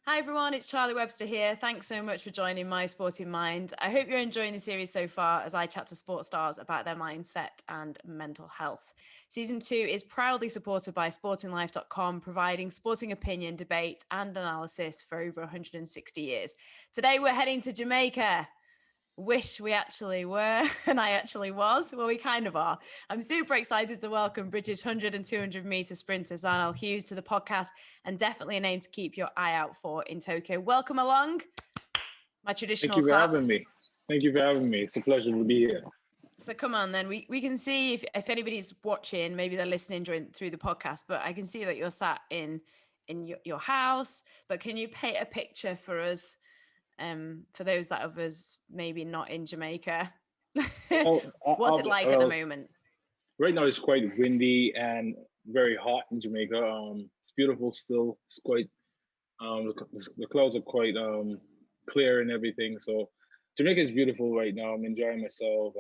Hi everyone, it's Charlie Webster here. Thanks so much for joining My Sporting Mind. I hope you're enjoying the series so far as I chat to sports stars about their mindset and mental health. Season 2 is proudly supported by sportinglife.com, providing sporting opinion, debate, and analysis for over 160 years. Today we're heading to Jamaica. Wish we actually were, and I actually was. Well, we kind of are. I'm super excited to welcome British 100 and 200 meter sprinter Zharnel Hughes to the podcast, and definitely a name to keep your eye out for in Tokyo. Welcome along. My Thank traditional you for clap. having me. Thank you for having me. It's a pleasure to be here. So come on then. We can see if anybody's watching, maybe they're listening through the podcast, but I can see that you're sat in your house. But can you paint a picture for us? For those that of us maybe not in Jamaica, Well, what's it like at the moment? right now it's quite windy and very hot in Jamaica. It's beautiful still. It's quite the clouds are quite clear and everything. So Jamaica is beautiful right now. I'm enjoying myself.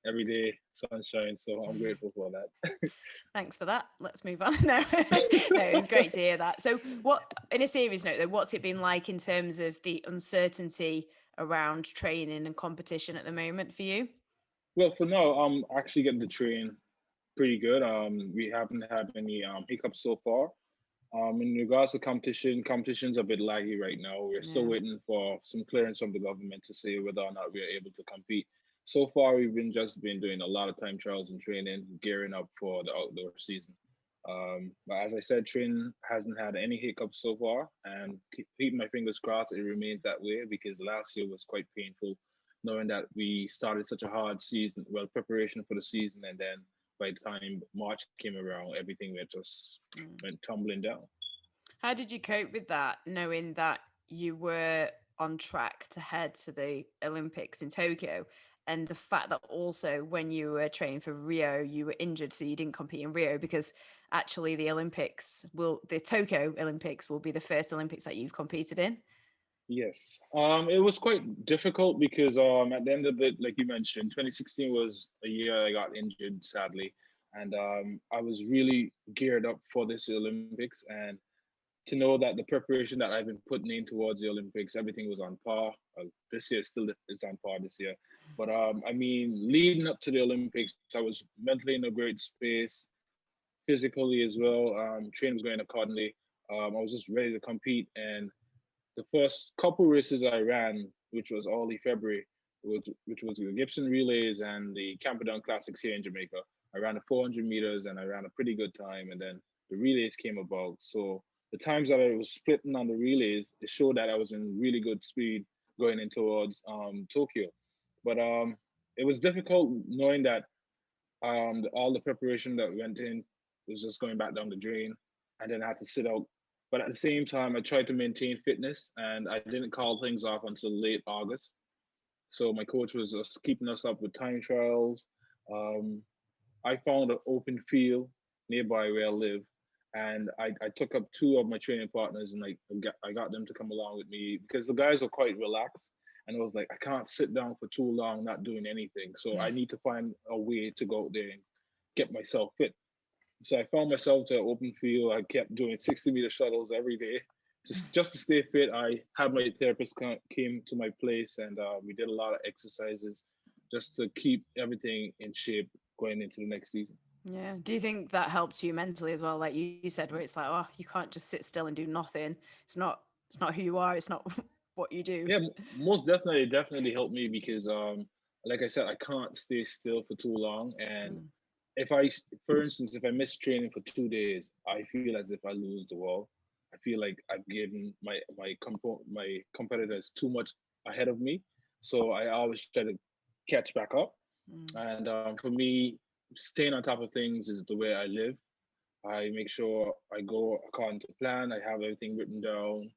Every day sunshine. So I'm grateful for that. Thanks for that. Let's move on. No, it was great to hear that. So, what, in a serious note, though, what's it been like in terms of the uncertainty around training and competition at the moment for you? Well, for now, I'm actually getting to train pretty good. We haven't had any hiccups so far. In regards to competition, competition's a bit laggy right now. We're still Yeah. waiting for some clearance from the government to say whether or not we are able to compete. So far, we've been doing a lot of time trials and training, gearing up for the outdoor season. But as I said, training hasn't had any hiccups so far, and keep my fingers crossed it remains that way because last year was quite painful, knowing that we started such a hard season, well, preparation for the season, and then by the time March came around, everything went just went tumbling down. How did you cope with that, knowing that you were on track to head to the Olympics in Tokyo? And the fact that also when you were training for Rio, you were injured, so you didn't compete in Rio because actually the Tokyo Olympics will be the first Olympics that you've competed in. Yes. It was quite difficult because at the end of it, like you mentioned, 2016 was a year I got injured, sadly. And I was really geared up for this Olympics. And to know that the preparation that I've been putting in towards the Olympics, everything was on par. This year still is on par this year. But I mean, leading up to the Olympics, I was mentally in a great space, physically as well. Training was going accordingly. I was just ready to compete. And the first couple races I ran, which was early February, which was the Gibson Relays and the Camperdown Classics here in Jamaica. I ran the 400 meters and I ran a pretty good time. And then the relays came about. So the times that I was splitting on the relays, it showed that I was in really good speed going in towards Tokyo. But it was difficult knowing that all the preparation that went in was just going back down the drain, and then I had to sit out. But at the same time, I tried to maintain fitness, and I didn't call things off until late August. So my coach was just keeping us up with time trials. Um, I found an open field nearby where I live, and I took up two of my training partners, and I got them to come along with me because the guys were quite relaxed. And I was like, I can't sit down for too long not doing anything. So I need to find a way to go out there and get myself fit. So I found myself to an open field. I kept doing 60-meter shuttles every day, just to stay fit. I had my therapist came to my place, and we did a lot of exercises just to keep everything in shape going into the next season. Yeah. Do you think that helped you mentally as well? Like you said, where it's like, oh, you can't just sit still and do nothing. It's not who you are. It's not what you do. Yeah, most definitely, it definitely helped me because, like I said, I can't stay still for too long. And Mm. for instance, if I miss training for 2 days, I feel as if I lose the wall. I feel like I've given my competitors too much ahead of me, so I always try to catch back up. Mm. And for me, staying on top of things is the way I live. I make sure I go according to plan. I have everything written down.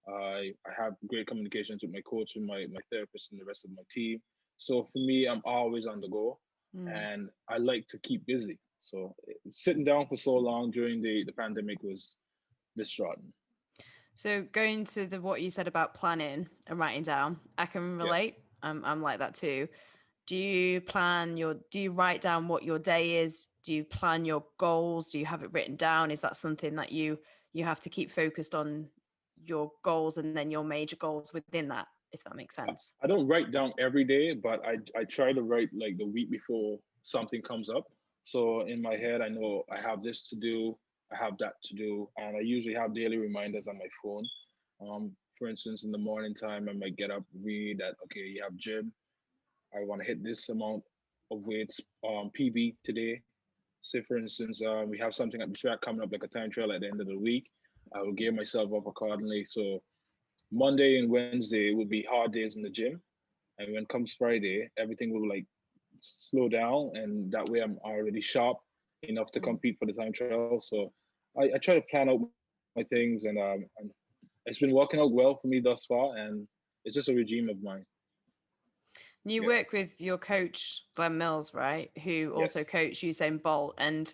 I have great communications with my coach and my therapist and the rest of my team. So for me, I'm always on the go, Mm. and I like to keep busy. So sitting down for so long during the pandemic was distraughting. So going to the what you said about planning and writing down, I can Yeah. relate. I'm like that too. Do you write down what your day is? Do you plan your goals? Do you have it written down? Is that something that you have to keep focused on your goals and then your major goals within that, if that makes sense. I don't write down every day, but I try to write like the week before something comes up. So in my head, I know I have this to do, I have that to do, and I usually have daily reminders on my phone. For instance, in the morning time, I might get up, read that, okay, you have gym. I want to hit this amount of weights, PB today. Say, for instance, we have something at the track coming up, like a time trial at the end of the week. I will gear myself up accordingly. So Monday and Wednesday will be hard days in the gym, and when comes Friday, everything will like slow down, and that way I'm already sharp enough to Mm. compete for the time trial. So I try to plan out my things, and it's been working out well for me thus far, and it's just a regime of mine. You Yeah. work with your coach, Glenn Mills, right? Who also Yes. coached Usain Bolt. And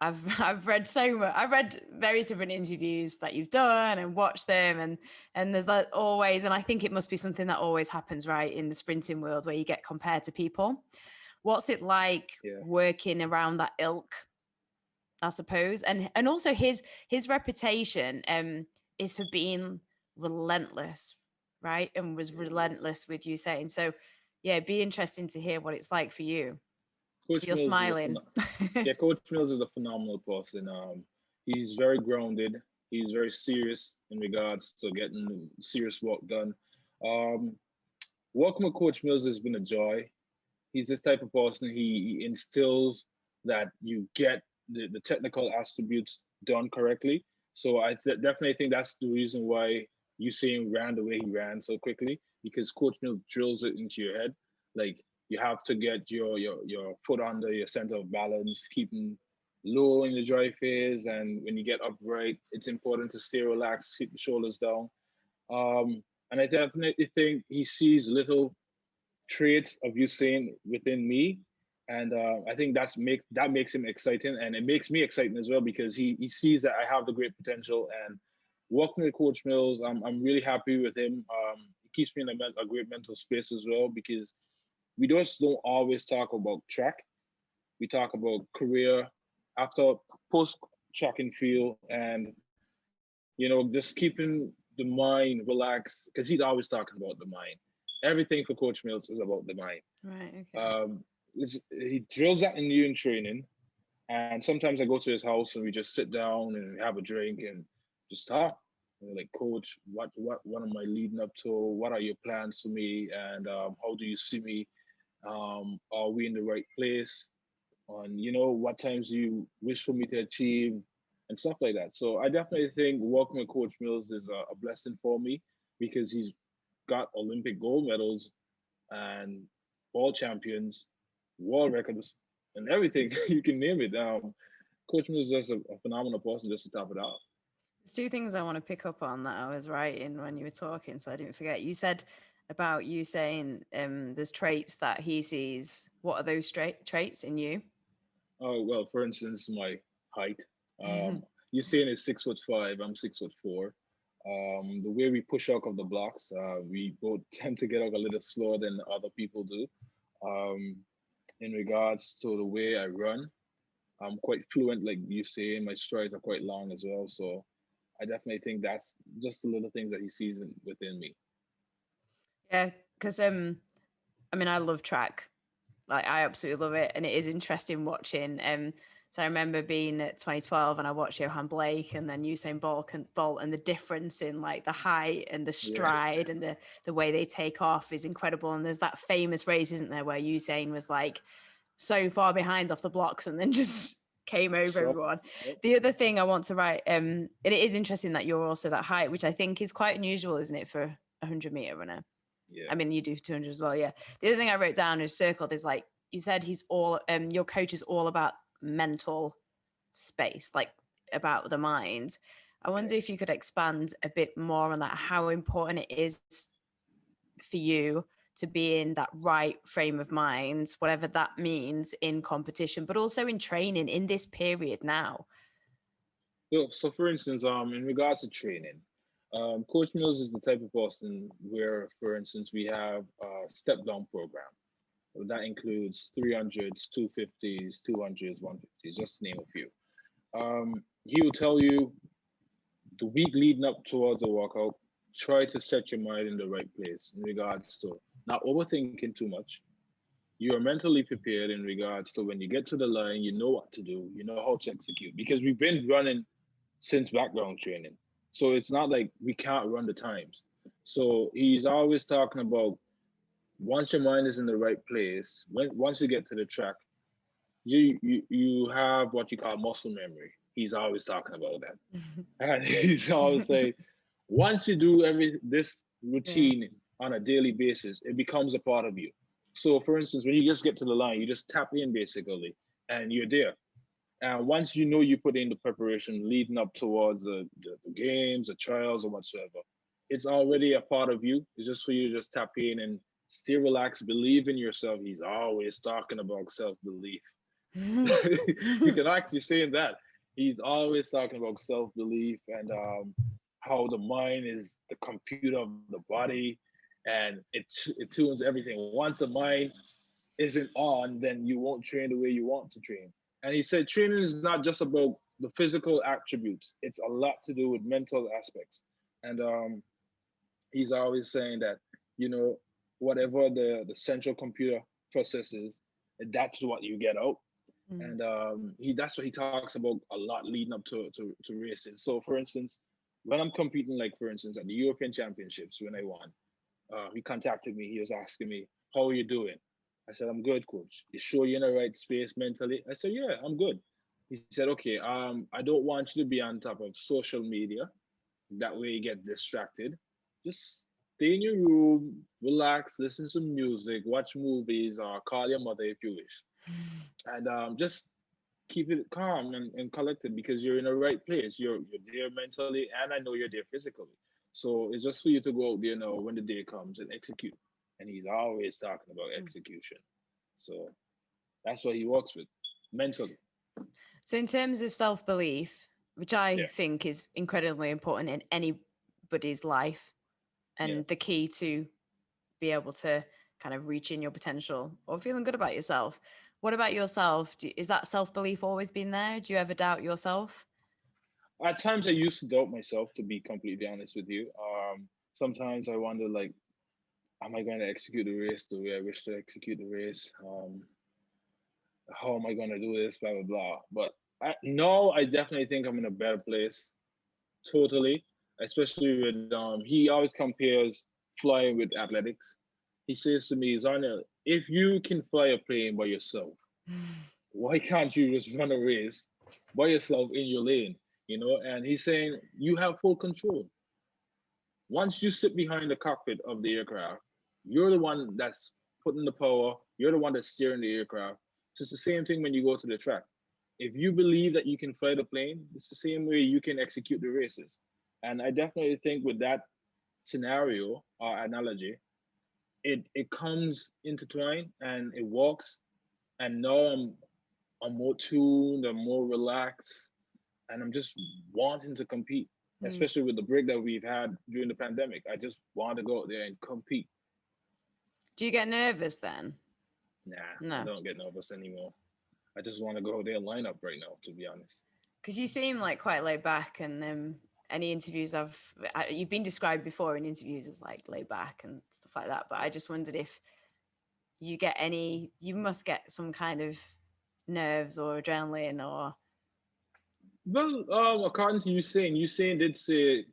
I've read so much. I've read various different interviews that you've done and watched them, and there's like always, and I think it must be something that always happens, right, in the sprinting world where you get compared to people. What's it like Yeah. working around that ilk, I suppose, and also his reputation is for being relentless, right, and was relentless with you saying so. Yeah, it'd be interesting to hear what it's like for you. Coach You're Mills is smiling. yeah, Coach Mills is a phenomenal person. He's very grounded. He's very serious in regards to getting serious work done. Um, Working with Coach Mills has been a joy. He's this type of person. He instills that you get the technical attributes done correctly. So definitely think that's the reason why Usain ran the way he ran so quickly, because Coach Mills drills it into your head. Like, you have to get your foot under your center of balance, keeping low in the dry phase, and when you get upright, it's important to stay relaxed, keep the shoulders down. And I definitely think he sees little traits of Usain within me, and I think that makes him exciting, and it makes me exciting as well, because he sees that I have the great potential. And working with Coach Mills, I'm really happy with him. He keeps me in a great mental space as well, because we just don't always talk about track. We talk about career after post track and field, and just keeping the mind relaxed, because he's always talking about the mind. Everything for Coach Mills is about the mind. Right. Okay. Um, he drills that in you in training, and sometimes I go to his house and we just sit down and have a drink and just talk. Like, Coach, what am I leading up to? What are your plans for me? And how do you see me? Are we in the right place? On what times do you wish for me to achieve, and stuff like that. So I definitely think working with Coach Mills is a blessing for me, because he's got Olympic gold medals and world champions, world records, and everything you can name it. Coach Mills is just a phenomenal person, just to top it off. There's two things I want to pick up on that I was writing when you were talking, so I didn't forget. You said about you saying there's traits that he sees. What are those traits in you? Oh well, for instance, my height. Usain is 6'5". I'm 6'4". The way we push out of the blocks, we both tend to get out a little slower than other people do. Um, in regards to the way I run, I'm quite fluent, like you say. My strides are quite long as well. So I definitely think that's just the little things that he sees within me. Yeah, because I mean, I love track. Like, I absolutely love it, and it is interesting watching. So I remember being at 2012, and I watched Johan Blake, and then Usain Bolt, and the difference in like the height and the Yeah. stride and the way they take off is incredible. And there's that famous race, isn't there, where Usain was like so far behind off the blocks and then just came over So, everyone. yep. The other thing I want to write, and it is interesting that you're also that height, which I think is quite unusual, isn't it, for a 100-meter runner? Yeah. I mean, you do 200 as well, yeah. The other thing I wrote down is circled is like you said, he's all your coach is all about mental space, like about the mind. I wonder Okay. if you could expand a bit more on that, how important it is for you to be in that right frame of mind, whatever that means in competition, but also in training in this period now. So for instance, in regards to training, Coach Mills is the type of person where, for instance, we have a step down program. That includes 300s, 250s, 200s, 150s, just to name a few. He will tell you the week leading up towards the workout, try to set your mind in the right place in regards to not overthinking too much. You are mentally prepared in regards to when you get to the line, you know what to do, you know how to execute. Because we've been running since background training. So it's not like we can't run the times. So he's always talking about once your mind is in the right place, once you get to the track, you have what you call muscle memory. He's always talking about that. And he's always saying, once you do every this Yeah. routine on a daily basis, it becomes a part of you. So for instance, when you just get to the line, you just tap in basically and you're there. And once you know you put in the preparation leading up towards the games, the trials, or whatsoever, it's already a part of you. It's just for you to just tap in and stay relaxed, believe in yourself. He's always talking about self belief. You can actually say that. He's always talking about self belief and how the mind is the computer of the body and it tunes everything. Once the mind isn't on, then you won't train the way you want to train. And he said training is not just about the physical attributes, it's a lot to do with mental aspects. And he's always saying that, you know, whatever the central computer processes, that's what you get out. Mm. And he that's what he talks about a lot leading up to races. So for instance, when I'm competing, like for instance at the European Championships when I won, he contacted me. He was asking me, "How are you doing?" I said, "I'm good, coach. You sure you're in the right space mentally?" I said, "Yeah, I'm good." He said, "Okay, I don't want you to be on top of social media. That way you get distracted. Just stay in your room, relax, listen to music, watch movies, or call your mother if you wish, and just keep it calm and collected because you're in the right place. You're there mentally, and I know you're there physically. So it's just for you to go out there now when the day comes and execute." And he's always talking about Mm. execution. So that's what he works with mentally. So, in terms of self belief, which I Yeah, think is incredibly important in anybody's life, yeah. and the key to be able to kind of reach in your potential or feeling good about yourself. What about yourself? Is that self belief always been there? Do you ever doubt yourself? At times I used to doubt myself, to be completely honest with you. Sometimes I wonder, like, am I going to execute the race the way I wish to execute the race? How am I going to do this? Blah blah blah. But no, I definitely think I'm in a better place. Totally, especially with he always compares flying with athletics. He says to me, "Zharnel, if you can fly a plane by yourself, why can't you just run a race by yourself in your lane?" You know, and he's saying you have full control. Once you sit behind the cockpit of the aircraft, you're the one that's putting the power, you're the one that's steering the aircraft. So it's the same thing when you go to the track. If you believe that you can fly the plane, it's the same way you can execute the races. And I definitely think with that scenario or analogy, it comes intertwined and it works. And now I'm more tuned, I'm more relaxed, and I'm just wanting to compete, Mm. especially with the break that we've had during the pandemic. I just want to go out there and compete. Do you get nervous then? Nah, I No, don't get nervous anymore. I just want to go out there and line up right now, to be honest. because you seem like quite laid back, and any interviews you've been described before in interviews as like laid back and stuff like that. But I just wondered if you must get some kind of nerves or adrenaline or Well, according to you saying did say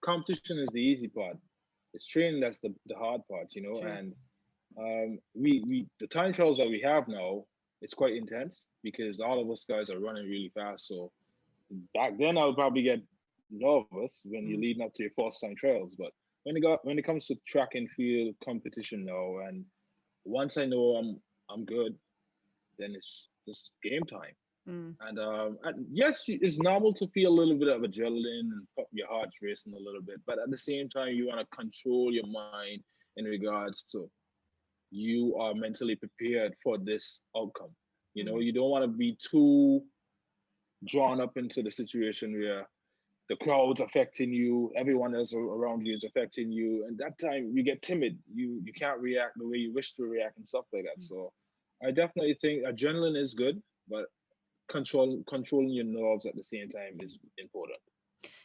competition is the easy part. It's training that's the hard part, you know. true. And we the time trials that we have now, it's quite intense because all of us guys are running really fast. So back then, I would probably get nervous when you're Mm. leading up to your first time trials. But when it comes to track and field competition now, and once I know I'm good, then it's just game time. Mm. And yes, it's normal to feel a little bit of adrenaline and your heart's racing a little bit, but at the same time, you want to control your mind in regards to you are mentally prepared for this outcome. You know, Mm. you don't want to be too drawn up into the situation where the crowd's affecting you, everyone else around you is affecting you, and that time you get timid. You can't react the way you wish to react and stuff like that. So I definitely think adrenaline is good, but controlling your nerves at the same time is important.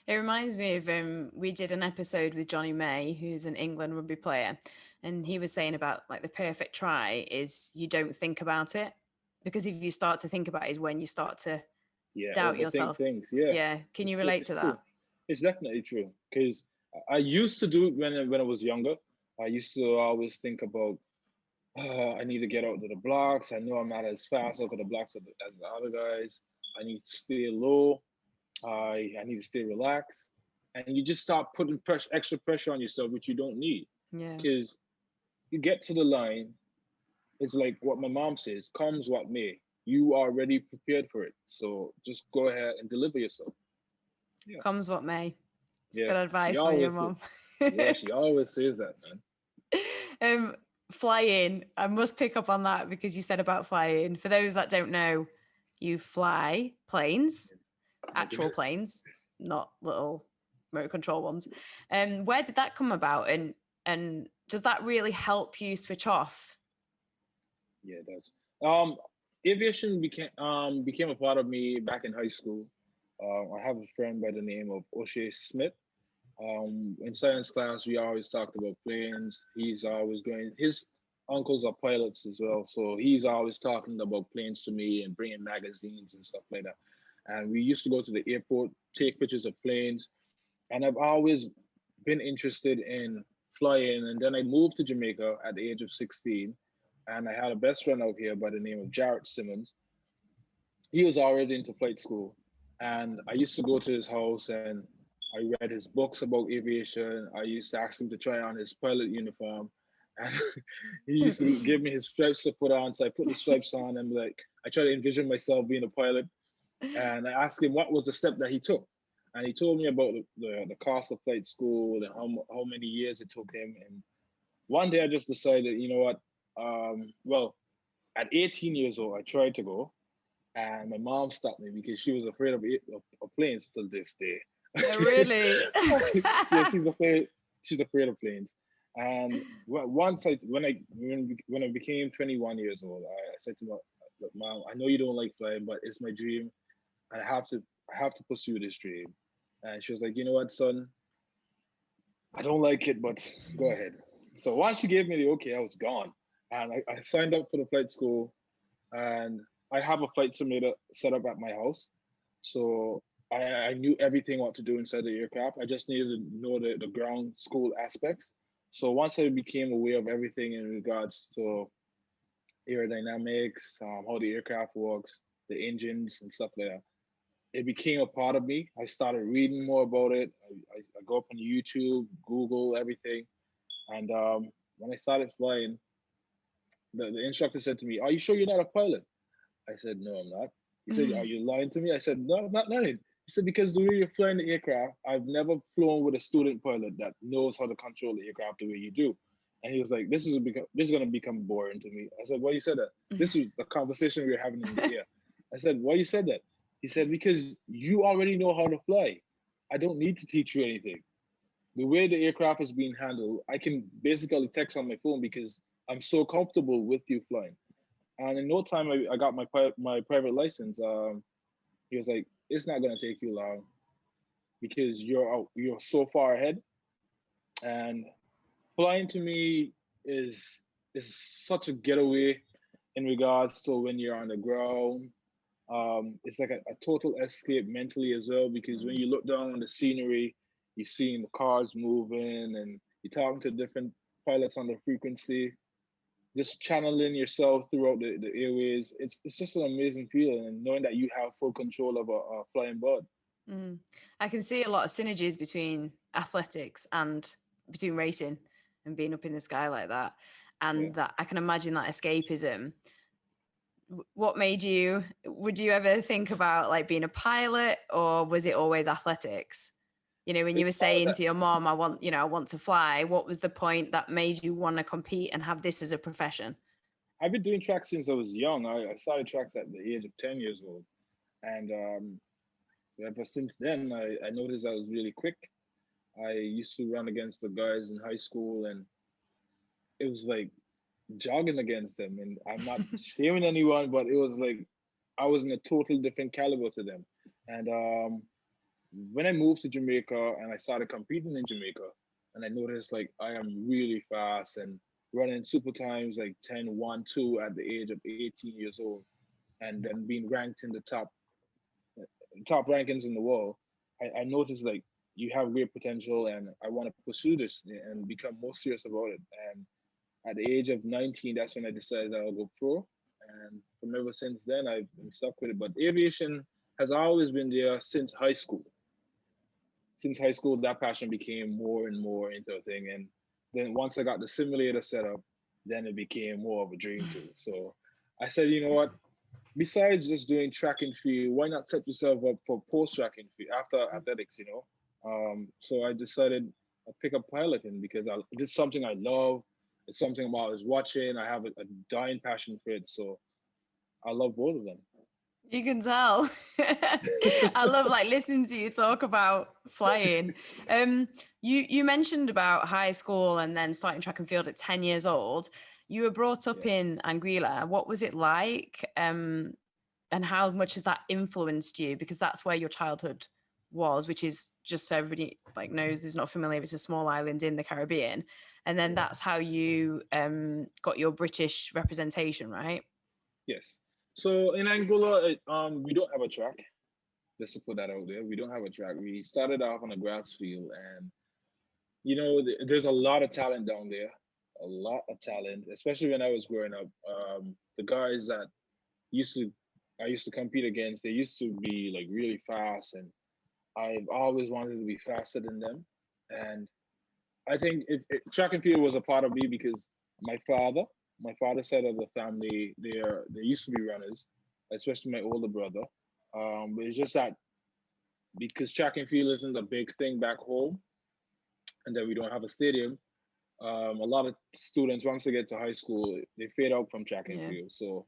It reminds me of we did an episode with Johnny May, who's an England rugby player, and he was saying about like the perfect try is you don't think about it, because if you start to think about it is when you start to Yeah, doubt overthink yourself. things. Yeah, Yeah, can you relate it's to true. that? It's definitely true because I used to do it when I was younger. I used to always think about, I need to get out to the blocks. I know I'm not as fast out to the blocks as the other guys. I need to stay low. I need to stay relaxed. And you just start putting extra pressure on yourself, which you don't need. Yeah. Because you get to the line, it's like what my mom says, comes what may. You are already prepared for it. So just go ahead and deliver yourself. Yeah. Comes what may. It's Yeah. good She advice from your always says, mom. yeah, she always says that, man. um, Flying, I must pick up on that because you said about flying. For those that don't know, you fly planes, I do. actual planes, not little remote control ones. Where did that come about, and does that really help you switch off? Yeah, it does. Um, Aviation became a part of me back in high school. I have a friend by the name of O'Shea Smith. In science class, we always talked about planes. He's always going. His uncles are pilots as well, so he's always talking about planes to me and bringing magazines and stuff like that. And we used to go to the airport, take pictures of planes, and I've always been interested in flying. And then I moved to Jamaica at the age of 16, and I had a best friend out here by the name of Jarrett Simmons. He was already into flight school, and I used to go to his house and I read his books about aviation. I used to ask him to try on his pilot uniform, and he used to give me his stripes to put on. So I put the stripes on, and like I try to envision myself being a pilot. And I asked him what was the step that he took, and he told me about the cost of flight school and how many years it took him. And one day I just decided, you know what? Well, at 18 years old, I tried to go, and my mom stopped me because she was afraid of planes till this day. Oh, really? Yeah, she's afraid. She's afraid of planes. And once when I became 21 years old, I said to my, "Look, Mom, I know you don't like flying, but it's my dream. I have to pursue this dream." And she was like, "You know what, son? I don't like it, but go ahead." So once she gave me the okay, I was gone, and I signed up for the flight school, and I have a flight simulator set up at my house. So I knew everything what to do inside the aircraft. I just needed to know the ground school aspects. So once I became aware of everything in regards to aerodynamics, how the aircraft works, the engines and stuff like that, it became a part of me. I started reading more about it. I go up on YouTube, Google everything. And when I started flying, the instructor said to me, "Are you sure you're not a pilot?" I said, "No, I'm not." He said, "Are you lying to me?" I said, "No, I'm not lying." He said, "Because the way you're flying the aircraft, I've never flown with a student pilot that knows how to control the aircraft the way you do." And he was like, this is gonna become boring to me." I said, "Why you said that?" This is the conversation we were having in the air. I said, "Why you said that?" He said, "Because you already know how to fly. I don't need to teach you anything. The way the aircraft is being handled, I can basically text on my phone because I'm so comfortable with you flying." And in no time, I got my private license. He was like, "It's not gonna take you long because you're so far ahead." And flying to me is such a getaway in regards to when you're on the ground. It's like a total escape mentally as well because when you look down on the scenery, you're seeing the cars moving and you're talking to different pilots on the frequency, just channeling yourself throughout the airways. It's just an amazing feeling, and knowing that you have full control of a flying bird. Mm. I can see a lot of synergies between athletics and between racing and being up in the sky like that. Yeah. And that I can imagine that escapism. What made you, would you ever think about like being a pilot, or was it always athletics? You know, when you It's were always saying to your mom, I want to fly, what was the point that made you want to compete and have this as a profession? I've been doing track since I was young. I started tracks at the age of 10 years old. And ever since then, I noticed I was really quick. I used to run against the guys in high school, and it was like jogging against them. And I'm not shaming anyone, but it was like I was in a total different caliber to them. And when I moved to Jamaica and I started competing in Jamaica, and I noticed like I am really fast and running super times like 10, 1, 2 at the age of 18 years old, and then being ranked in the top rankings in the world, I noticed like you have great potential and I want to pursue this and become more serious about it. And at the age of 19, that's when I decided I'll go pro. And from ever since then, I've been stuck with it. But aviation has always been there since high school. Since high school, that passion became more and more into a thing. And then once I got the simulator set up, then it became more of a dream too. So I said, you know what? Besides just doing track and field, why not set yourself up for post track and field after athletics? So I decided I'd pick up piloting because this is something I love. It's something I'm always watching. I have a dying passion for it, so I love both of them. You can tell. I love like listening to you talk about flying. You mentioned about high school and then starting track and field at 10 years old. You were brought up Yeah. in Anguilla. What was it like? And how much has that influenced you? Because that's where your childhood was, which is, just so everybody like knows who's not familiar, it's a small island in the Caribbean. And then that's how you got your British representation, right? Yes. So in Angola, we don't have a track. Just to put that out there, we don't have a track. We started off on a grass field, and there's a lot of talent down there, a lot of talent, especially when I was growing up. The guys that used to I used to compete against, they used to be like really fast, and I've always wanted to be faster than them. And I think track and field was a part of me because my father, my father's side of the family, they used to be runners, especially my older brother. But it's just that because track and field isn't a big thing back home, and that we don't have a stadium, a lot of students once they get to high school, they fade out from track and Yeah. field. So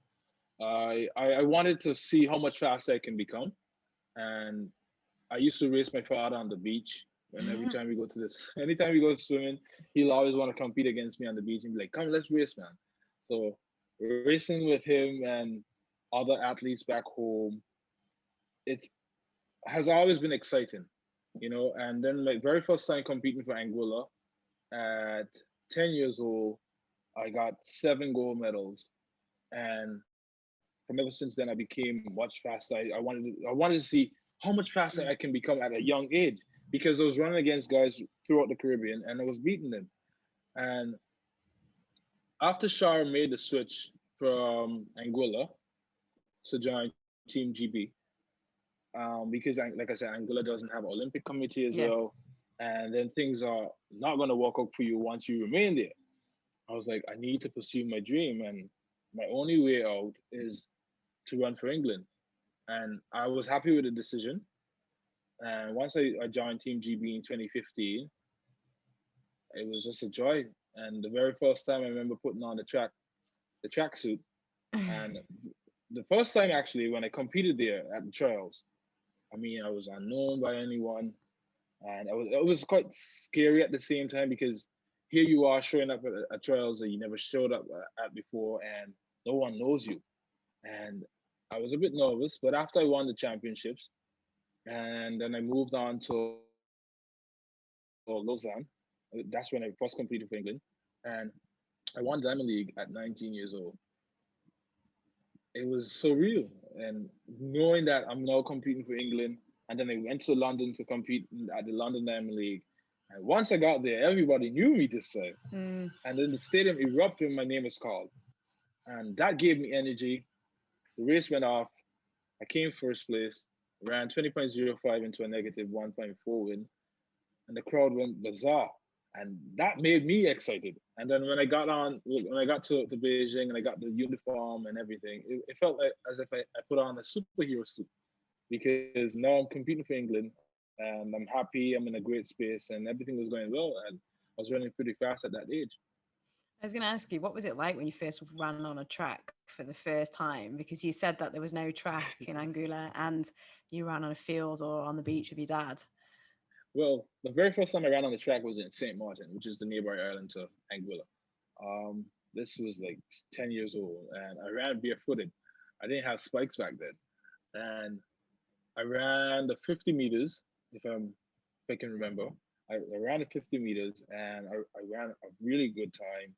I wanted to see how much faster I can become, and I used to race my father on the beach. And every time we go to this, anytime we go swimming, he'll always want to compete against me on the beach and be like, "Come, let's race, man." So racing with him and other athletes back home, it's has always been exciting. And then my very first time competing for Angola at 10 years old, I got 7 gold medals, and from ever since then, I became much faster. I wanted to see how much faster I can become at a young age because I was running against guys throughout the Caribbean and I was beating them. And after Shar made the switch from Angola to join Team GB, because like I said, Angola doesn't have an Olympic committee as Yeah. well, and then things are not going to work out for you once you remain there. I was like, I need to pursue my dream, and my only way out is to run for England. And I was happy with the decision. And once I joined Team GB in 2015, it was just a joy. And the very first time I remember putting on the tracksuit, and the first time actually when I competed there at the trials, I mean, I was unknown by anyone, and it was quite scary at the same time because here you are showing up at trials that you never showed up at before, and no one knows you. And I was a bit nervous, but after I won the championships, and then I moved on to Lausanne. That's when I first competed for England, and I won Diamond League at 19 years old. It was surreal, and knowing that I'm now competing for England, and then I went to London to compete at the London Diamond League. And once I got there, everybody knew me this time, Mm. and then the stadium erupted when my name was called, and that gave me energy. The race went off. I came first place, ran 20.05 into a negative 1.4 win, and the crowd went bizarre. And that made me excited. And then when I got to Beijing and I got the uniform and everything, it felt like as if I put on a superhero suit because now I'm competing for England and I'm happy, I'm in a great space, and everything was going well. And I was running pretty fast at that age. I was going to ask you, what was it like when you first ran on a track for the first time? Because you said that there was no track in Anguilla and you ran on a field or on the beach with your dad. Well, the very first time I ran on the track was in St. Martin, which is the nearby island to Anguilla. This was like 10 years old, and I ran barefooted. I didn't have spikes back then. And I ran the 50 meters, if I can remember. I ran the 50 meters and I ran a really good time,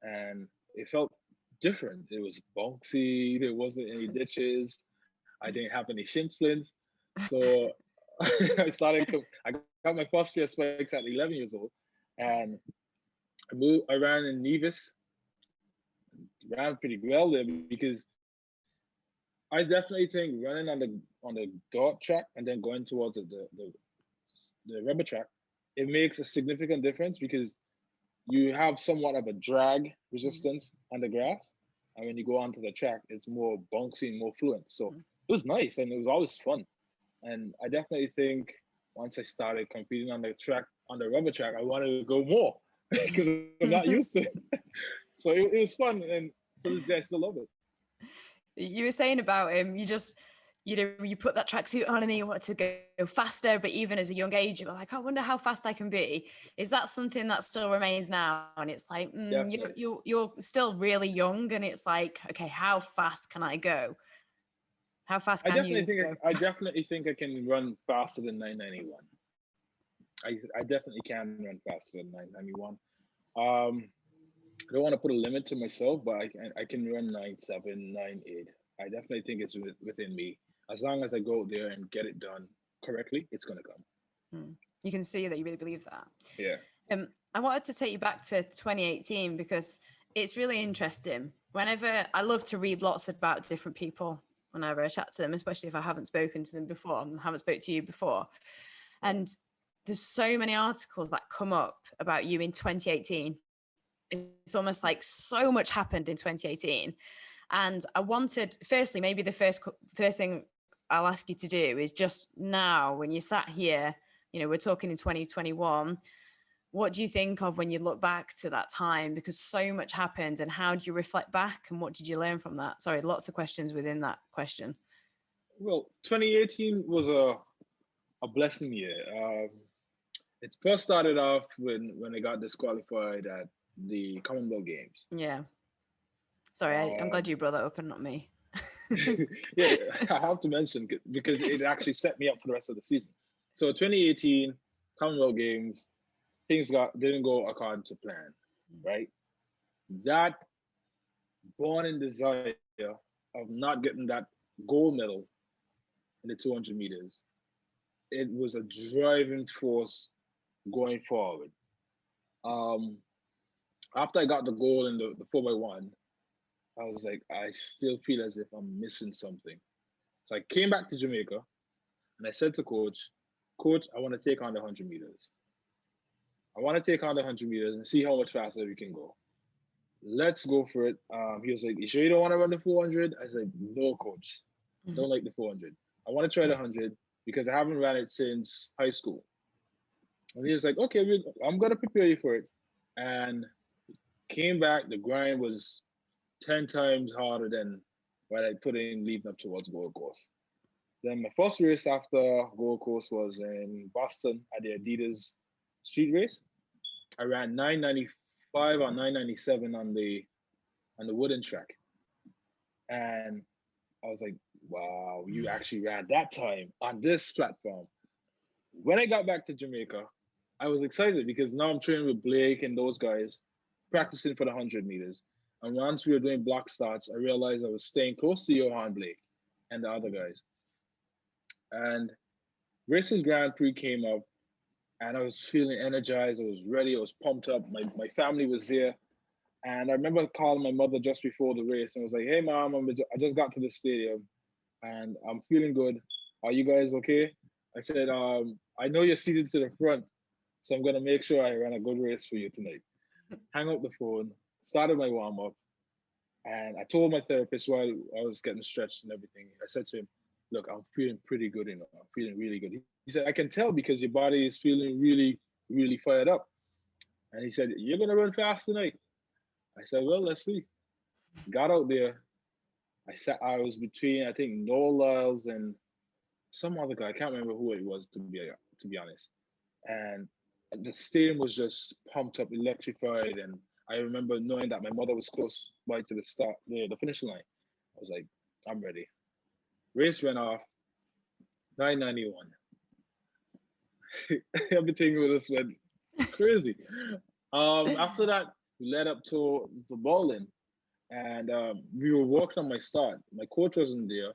and it felt different. It was bouncy. There wasn't any ditches. I didn't have any shin splints. So I got my first pair of spikes at 11 years old, and I ran in Nevis, ran pretty well there because I definitely think running on the dirt track and then going towards the rubber track, it makes a significant difference because you have somewhat of a drag Mm, resistance on the grass, and when you go onto the track, it's more bouncy and more fluent. So mm. it was nice and it was always fun. And I definitely think once I started competing on the track, on the rubber track, I wanted to go more because I'm not used to it. So it was fun, and to this day, I still love it. You were saying about you just, you put that tracksuit on and then you want to go faster, but even as a young age, you were like, I wonder how fast I can be. Is that something that still remains now? And it's like, Definitely. you're still really young, and it's like, okay, how fast can I go? How fast can you go? I definitely think I can run faster than 991. I definitely can run faster than 991. I don't want to put a limit to myself, but I can run 97, 98. I definitely think it's within me. As long as I go out there and get it done correctly, it's gonna come. You can see that you really believe that. Yeah. I wanted to take you back to 2018 because it's really interesting. Whenever I love to read lots about different people whenever I chat to them, especially if I haven't spoken to them before and haven't spoke to you before. And there's so many articles that come up about you in 2018. It's almost like so much happened in 2018. And I wanted, firstly, maybe the first thing I'll ask you to do is just now, when you sat here, we're talking in 2021, what do you think of when you look back to that time? Because so much happened, and how do you reflect back, and what did you learn from that? Sorry, lots of questions within that question. Well, 2018 was a blessing year. It first started off when I got disqualified at the Commonwealth Games. Yeah. Sorry, I'm glad Um, you brought that up and not me. yeah, I have to mention because it actually set me up for the rest of the season. So 2018 Commonwealth Games, things got didn't go according to plan, right? That burning desire of not getting that gold medal in the 200 meters, it was a driving force going forward. Um, After I got the gold in the 4x1, I was like, I still feel as if I'm missing something. So I came back to Jamaica and I said to Coach, I want to take on the 100 meters. I want to take on the 100 meters and see how much faster we can go. Let's go for it. He was like, you sure you don't want to run the 400? I said, no, Coach. I don't like the 400. I want to try the 100 because I haven't ran it since high school. And he was like, okay, I'm going to prepare you for it. And came back, the grind was 10 times harder than what I put in leading up towards Gold Coast. Then my first race after Gold Coast was in Boston at the Adidas street race. I ran 995 or 997 on the wooden track. And I was like, wow, you actually ran that time on this platform. When I got back to Jamaica, I was excited because now I'm training with Blake and those guys, practicing for the 100 meters. And once we were doing block starts, I realized I was staying close to Johan Blake and the other guys. And Races Grand Prix came up, and I was feeling energized. I was ready. I was pumped up. My family was there. And I remember calling my mother just before the race and was like, hey, mom, I just got to the stadium and I'm feeling good. Are you guys okay? I said, I know you're seated to the front, so I'm going to make sure I run a good race for you tonight. Hang up the phone, started my warm up, and I told my therapist while I was getting stretched and everything, I said to him, look, I'm feeling pretty good, I'm feeling really good. He said, I can tell because your body is feeling really, really fired up. And he said, you're going to run fast tonight. I said, well, let's see. Got out there. I was between, I think, Noel Lyles and some other guy. I can't remember who it was, to be honest. And the stadium was just pumped up, electrified. And I remember knowing that my mother was close by to the finishing line. I was like, I'm ready. Race went off, 991. Everything with us went crazy. After that, we led up to the bowling, and we were working on my start. My coach wasn't there,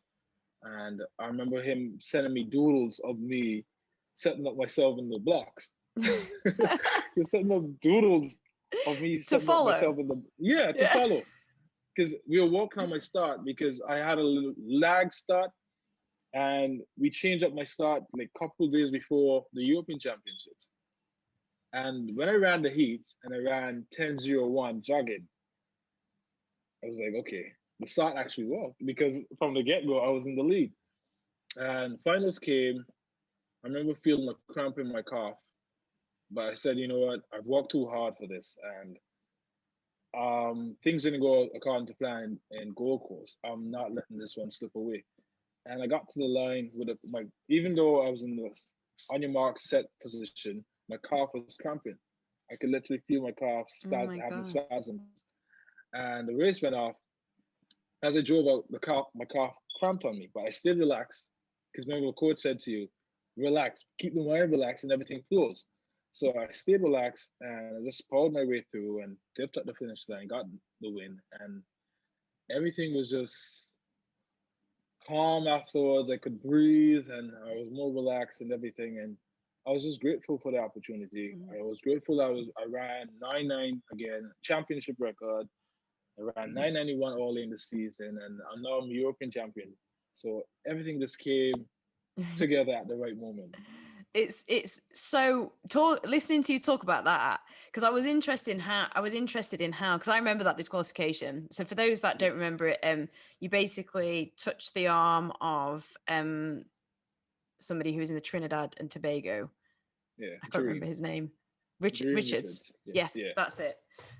and I remember him sending me doodles of me setting up myself in the blocks. He was setting up doodles of me To setting up follow. myself in the, yeah, to Yeah. follow, because we were working on my start because I had a little lag start, and we changed up my start like a couple of days before the European Championships. And when I ran the heats and I ran 10:01 jogging, I was like, okay, the start actually worked because from the get go, I was in the lead. And finals came. I remember feeling a cramp in my calf, but I said, you know what? I've worked too hard for this, and things didn't go according to plan in Gold Coast. I'm not letting this one slip away. And I got to the line with my, even though I was in the on your mark set position, my calf was cramping. I could literally feel my calf Oh my having God. spasms. And the race went off. As I drove out, my calf cramped on me, but I stayed relaxed because remember, the coach said to you, relax, keep the mind relaxed, and everything flows. So I stayed relaxed and I just powered my way through and dipped at the finish line, got the win, and everything was just calm afterwards. I could breathe and I was more relaxed and everything. And I was just grateful for the opportunity. Mhm. I was grateful that I ran 9-9 again, championship record. I ran 991 all in the season, and now I'm European champion. So everything just came together at the right moment. It's so talk listening to you talk about that, because I was interested in how, because I remember that disqualification. So for those that Yeah, don't remember it, you basically touched the arm of somebody who was in the Trinidad and Tobago. yeah, I can't remember dream, his name. dream Richards. Richards. Yeah, Yes, yeah, that's it.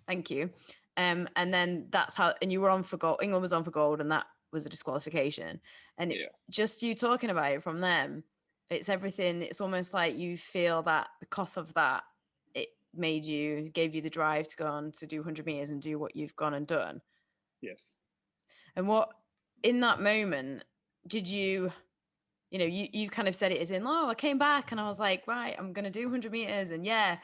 Thank you. And then that's how, and you were on for gold. England was on for gold, and that was a disqualification. And yeah, just you talking about it from them, it's everything. It's almost like you feel that because of that, it gave you the drive to go on to do 100 meters and do what you've gone and done. yes. And what, in that moment, did you, you kind of said it as in, oh, I came back and I was like, right, I'm going to do 100 meters. And yeah,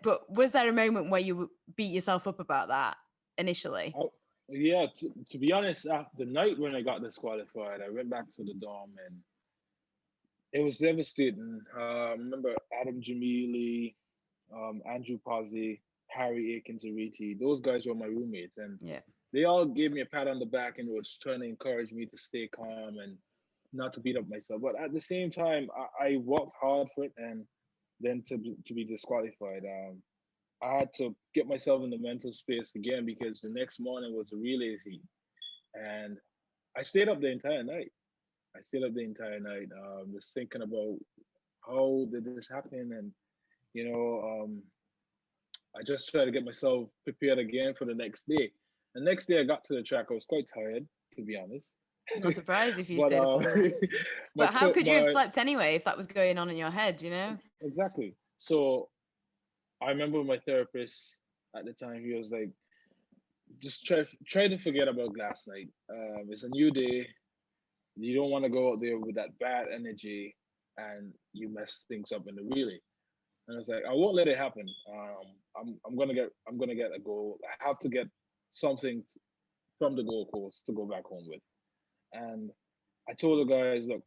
but was there a moment where you beat yourself up about that initially? I, yeah, to be honest, the night when I got disqualified, I went back to the dorm and it was devastating. I remember Adam Jamili, Andrew Pazzi, Harry Akins-Ariti. Those guys were my roommates, and Yeah. they all gave me a pat on the back and was trying to encourage me to stay calm and not to beat up myself. But at the same time, I worked hard for it, and then to be disqualified, I had to get myself in the mental space again because the next morning was a relays heat, and I stayed up the entire night. I stayed up the entire night, just thinking about how did this happen, and you know, I just tried to get myself prepared again for the next day. The next day I got to the track, I was quite tired, to be honest. I'm not surprised if you But stayed up all night. But how could you have my slept anyway if that was going on in your head, you know? exactly. So I remember my therapist at the time. He was like, just try to forget about last night. It's a new day. You don't want to go out there with that bad energy, and you mess things up in the relay. And I was like, I won't let it happen. I'm gonna get a goal. I have to get something from the Gold Coast to go back home with. And I told the guys, look,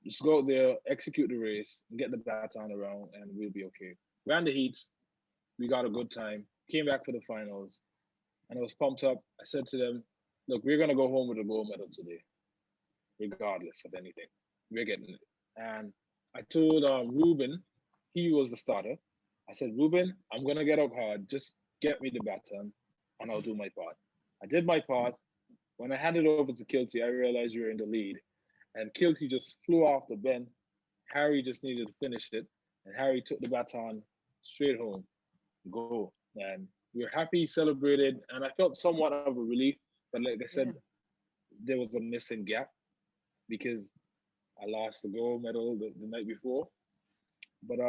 just go out there, execute the race, and get the baton around, and we'll be okay. Ran the heats, we got a good time. Came back for the finals, and I was pumped up. I said to them, look, we're gonna go home with a gold medal today, regardless of anything. We're getting it. And I told Ruben, he was the starter. I said, Ruben, I'm gonna get up hard. Just get me the baton, and I'll do my part. I did my part. When I handed it over to Kilty, I realized we were in the lead, and Kilty just flew off the bend. Harry just needed to finish it, and Harry took the baton straight home. Go. And we were happy, celebrated, and I felt somewhat of a relief. But like I said, Yeah. there was a missing gap because I lost the gold medal the night before. But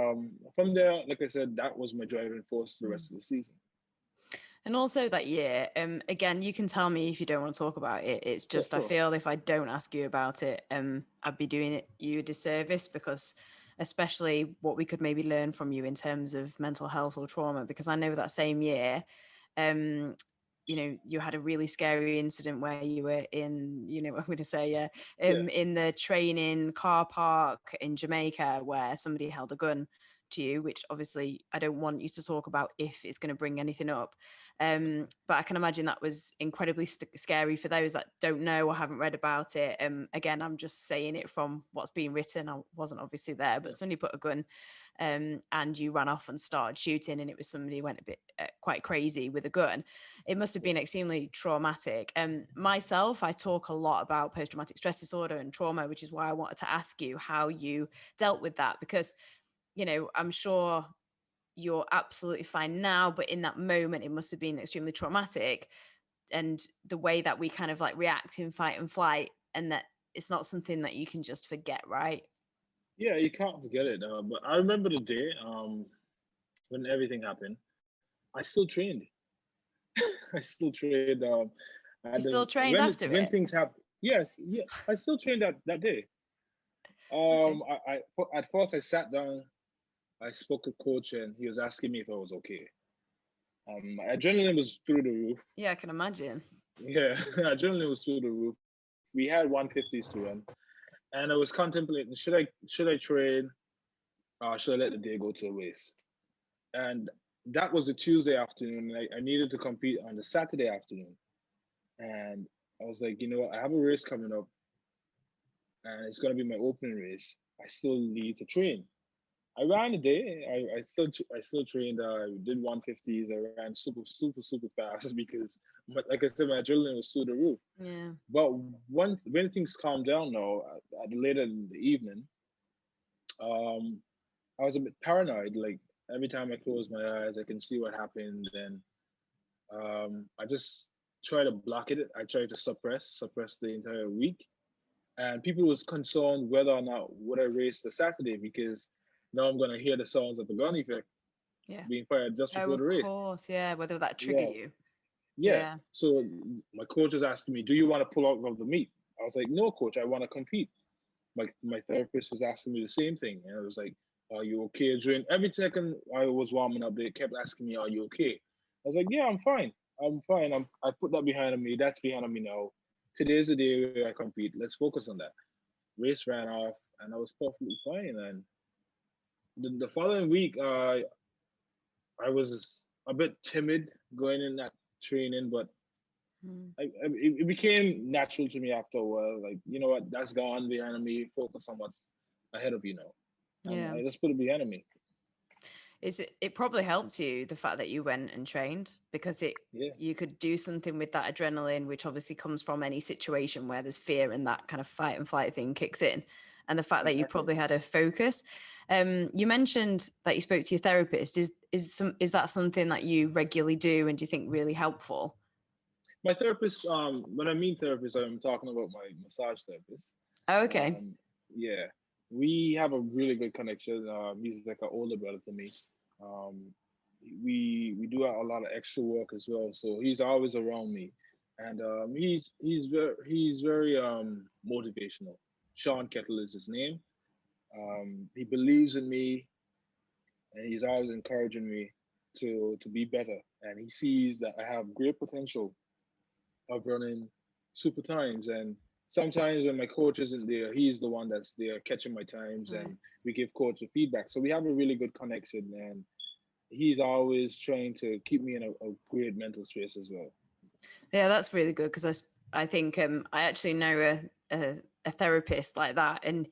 from there, like I said, that was my driving force the Mm. rest of the season. And also that year, again, you can tell me if you don't want to talk about it. It's Yeah, just I sure. feel if I don't ask you about it, I'd be doing it you a disservice because especially what we could maybe learn from you in terms of mental health or trauma, because I know that same year, you had a really scary incident where you were in, I'm going to say, in the training car park in Jamaica where somebody held a gun to you, which obviously I don't want you to talk about if it's going to bring anything up. But I can imagine that was incredibly scary for those that don't know or haven't read about it. Again, I'm just saying it from what's being written. I wasn't obviously there, but somebody put a gun and you ran off and started shooting, and it was somebody who went a bit quite crazy with a gun. It must have been extremely traumatic. Myself, I talk a lot about post-traumatic stress disorder and trauma, which is why I wanted to ask you how you dealt with that, because, I'm sure you're absolutely fine now, but in that moment, it must have been extremely traumatic. And the way that we kind of like react in fight and flight, and that it's not something that you can just forget, right? Yeah, you can't forget it. But I remember the day when everything happened. I still trained. I still trained. And You then still trained after when it? things happen, yes, yeah, I still trained that day. Okay. At first I sat down. I spoke to coach, and he was asking me if I was okay. My adrenaline was through the roof. Yeah, I can imagine. Yeah, adrenaline was through the roof. We had 150s to run, and I was contemplating: should I train, or should I let the day go to waste? And that was the Tuesday afternoon. I needed to compete on the Saturday afternoon, and I was like, I have a race coming up, and it's gonna be my opening race. I still need to train. I ran a day. I still trained. I did 150s. I ran super fast because, like I said, my adrenaline was through the roof. Yeah. But when things calmed down now, later in the evening, um, I was a bit paranoid. Like every time I close my eyes, I can see what happened, and I just try to block it. I try to suppress the entire week. And people was concerned whether or not would I race the Saturday because now I'm gonna hear the sounds of the gun effect Yeah. being fired just Oh, before the of race. course. Yeah. Whether that trigger Yeah, you. yeah. Yeah. So my coach was asking me, "Do you want to pull out of the meet?" I was like, "No, coach, I want to compete." My therapist was asking me the same thing, and I was like, "Are you okay?" During every second I was warming up, they kept asking me, "Are you okay?" I was like, "Yeah, I'm fine. I'm fine. I put that behind me. That's behind me now. Today's the day where I compete. Let's focus on that." Race ran off, and I was perfectly fine. And the following week, I was a bit timid going in that training, but Mm. it became natural to me after a while. Like, you know what, that's gone behind me. Focus on what's ahead of you now, and Yeah. I just put it behind me. It probably helped you, the fact that you went and trained, because Yeah, you could do something with that adrenaline, which obviously comes from any situation where there's fear and that kind of fight and flight thing kicks in. And the fact that you exactly. probably had a focus. You mentioned that you spoke to your therapist. Is that something that you regularly do and do you think really helpful? My therapist, when I mean therapist, I'm talking about my massage therapist. Oh, okay. Um, yeah, we have a really good connection. He's like an older brother to me. Um, we do a lot of extra work as well, so he's always around me, and he's very motivational. Sean Kettle is his name. He believes in me, and he's always encouraging me to be better. And he sees that I have great potential of running super times. And sometimes when my coach isn't there, he's the one that's there catching my times, Right. and we give coach the feedback. So we have a really good connection, and he's always trying to keep me in a great mental space as well. Yeah, that's really good because I think I actually know a therapist like that, and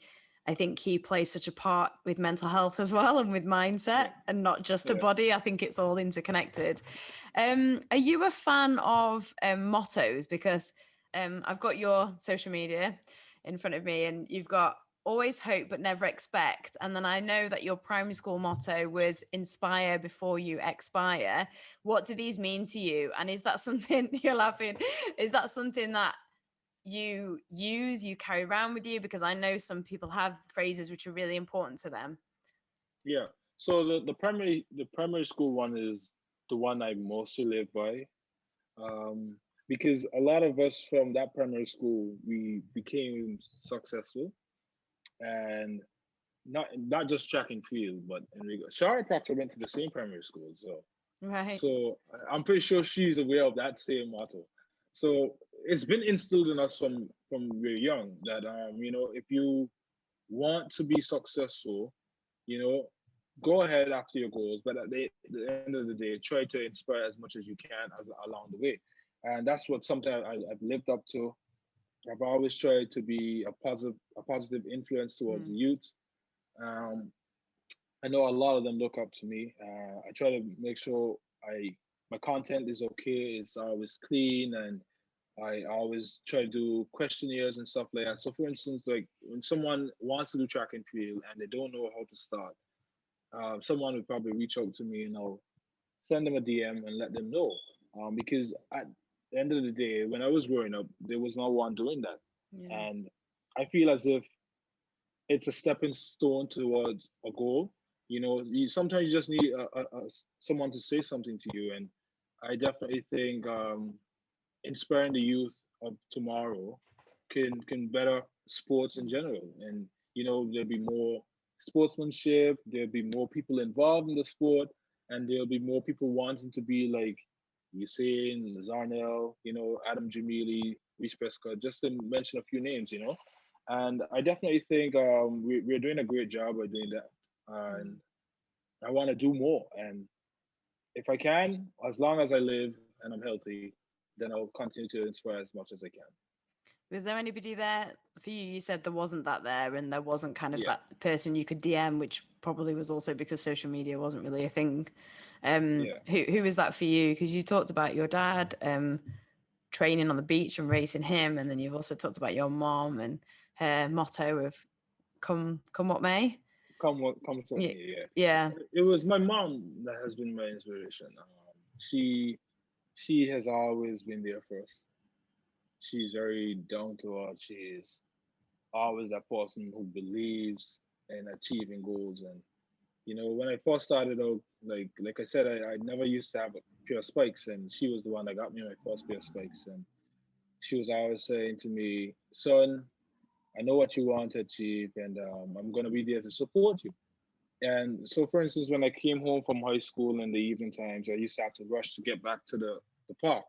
I think he plays such a part with mental health as well and with mindset Yeah, and not just a yeah. body. I think it's all interconnected. Are you a fan of mottos? Because I've got your social media in front of me, and you've got always hope but never expect. And then I know that your primary school motto was inspire before you expire. What do these mean to you? And is that something you're laughing? Is that something that you use, you carry around with you? Because I know some people have phrases which are really important to them. Yeah. So the primary school one is the one I mostly live by. Um, because a lot of us from that primary school we became successful, and not just track and field, but Shara Proctor went to the same primary school, so Right. I'm pretty sure she's aware of that same motto. So it's been instilled in us from we're young that if you want to be successful, you know, go ahead after your goals, but at the end of the day, try to inspire as much as you can along the way. And that's what sometimes I've lived up to. I've always tried to be a positive influence towards the Mm. youth. Um, I know a lot of them look up to me. I try to make sure I my content is okay. It's always clean, and I always try to do questionnaires and stuff like that. So, for instance, like when someone wants to do track and field and they don't know how to start, someone would probably reach out to me and I'll send them a DM and let them know. Because at the end of the day, when I was growing up, there was no one doing that, Yeah. and I feel as if it's a stepping stone towards a goal. Sometimes you just need someone to say something to you, and I definitely think inspiring the youth of tomorrow can better sports in general. And there'll be more sportsmanship, there'll be more people involved in the sport, and there'll be more people wanting to be like Usain, Zharnel, Adam Jamili, Reese Prescott, just to mention a few names. And I definitely think we're doing a great job of doing that. And Mm. I want to do more. And if I can, as long as I live and I'm healthy, then I'll continue to inspire as much as I can. Was there anybody there for you? You said there wasn't that there, and there wasn't kind of Yeah, that person you could DM, which probably was also because social media wasn't really a thing. yeah. Who was that for you? Because you talked about your dad training on the beach and racing him, and then you've also talked about your mom and her motto of "Come what may." Come to Yeah, me. Yeah, yeah. it was my mom that has been my inspiration. She has always been there for us. She's very down to earth. She is always that person who believes in achieving goals. And when I first started out, like I said, I never used to have a pair of spikes, and she was the one that got me my first pair of spikes. And she was always saying to me, "Son, I know what you want to achieve, and I'm gonna be there to support you." And so, for instance, when I came home from high school in the evening times, I used to have to rush to get back to the park,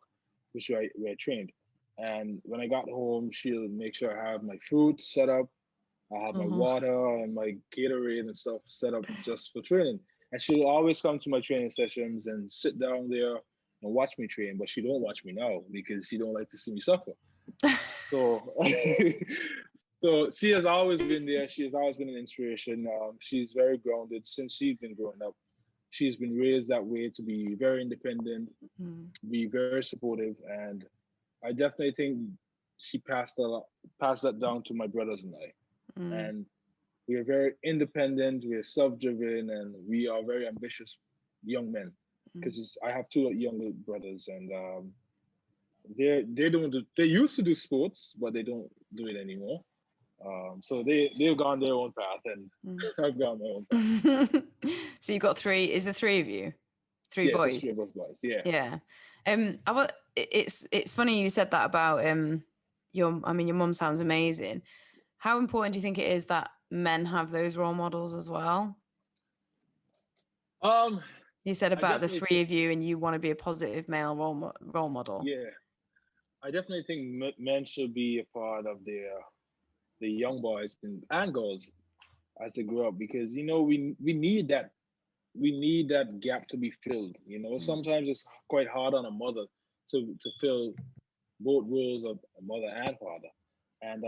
where I trained. And when I got home, she'll make sure I have my food set up, I have my Hmm. water and my Gatorade and stuff set up just for training. And she'll always come to my training sessions and sit down there and watch me train. But she don't watch me now because she don't like to see me suffer. So, so she has always been there. She has always been an inspiration. She's very grounded since she's been growing up. She's been raised that way to be very independent, Mm. be very supportive, and I definitely think she passed that down to my brothers and I. Mm. And we are very independent, we are self-driven, and we are very ambitious young men. Mm. Because I have two younger brothers, and they don't do, they used to do sports, but they don't do it anymore. So they've gone their own path, and Mm. I've gone my own path. So you got three. Is there three of you? Three Yeah, it's just boys. three of us boys. Yeah. Yeah. It's funny you said that about your. I mean, your mum sounds amazing. How important do you think it is that men have those role models as well? Um, You said I about the definitely three of you, and you want to be a positive male role model. yeah, I definitely think men should be a part of the young boys and girls as they grow up, because we need that gap to be filled. Mm. Sometimes it's quite hard on a mother to fill both roles of a mother and father. And